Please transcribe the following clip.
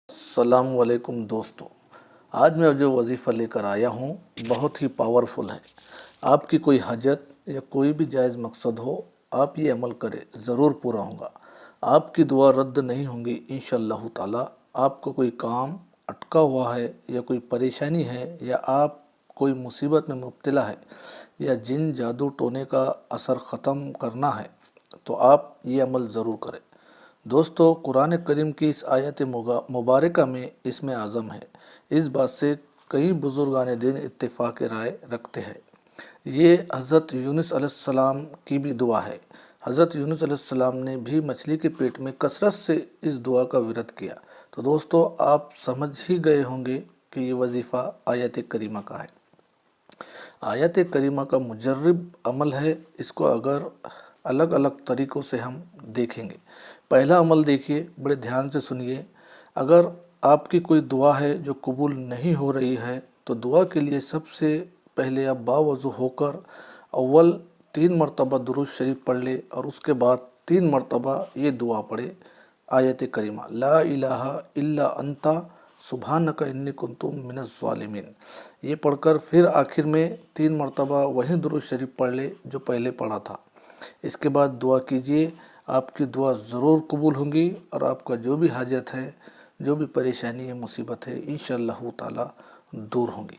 السلام علیکم دوستو، آج میں جو وظیفہ لے کر آیا ہوں بہت ہی پاورفل ہے۔ آپ کی کوئی حاجت یا کوئی بھی جائز مقصد ہو، آپ یہ عمل کریں، ضرور پورا ہوگا۔ آپ کی دعا رد نہیں ہوں گی انشاءاللہ تعالی۔ آپ کو کوئی کام اٹکا ہوا ہے یا کوئی پریشانی ہے یا آپ کوئی مصیبت میں مبتلا ہے یا جن جادو ٹونے کا اثر ختم کرنا ہے تو آپ یہ عمل ضرور کریں۔ دوستو، قرآن کریم کی اس آیت مبارکہ میں اسم اعظم ہے۔ اس بات سے کئی بزرگان دین اتفاق رائے رکھتے ہیں۔ یہ حضرت یونس علیہ السلام کی بھی دعا ہے۔ حضرت یونس علیہ السلام نے بھی مچھلی کے پیٹ میں کثرت سے اس دعا کا ورد کیا۔ تو دوستو، آپ سمجھ ہی گئے ہوں گے کہ یہ وظیفہ آیت کریمہ کا ہے۔ آیت کریمہ کا مجرب عمل ہے۔ اس کو اگر الگ الگ طریقوں سے ہم دیکھیں گے۔ پہلا عمل دیکھیے، بڑے دھیان سے سنیے۔ اگر آپ کی کوئی دعا ہے جو قبول نہیں ہو رہی ہے تو دعا کے لیے سب سے پہلے آپ باوضو ہو کر اول 3 مرتبہ درود شریف پڑھ لے اور اس کے بعد 3 مرتبہ یہ دعا پڑھے، آیت کریمہ لا الہ الا انت سبحانک انی کنت من الظالمین۔ یہ پڑھ کر پھر آخر میں 3 مرتبہ وہی درود شریف پڑھ لے جو پہلے پڑھا تھا۔ اس کے بعد دعا کیجئے، آپ کی دعا ضرور قبول ہوں گی اور آپ کا جو بھی حاجت ہے، جو بھی پریشانی ہے، مصیبت ہے، انشاءاللہ تعالی دور ہوں گی۔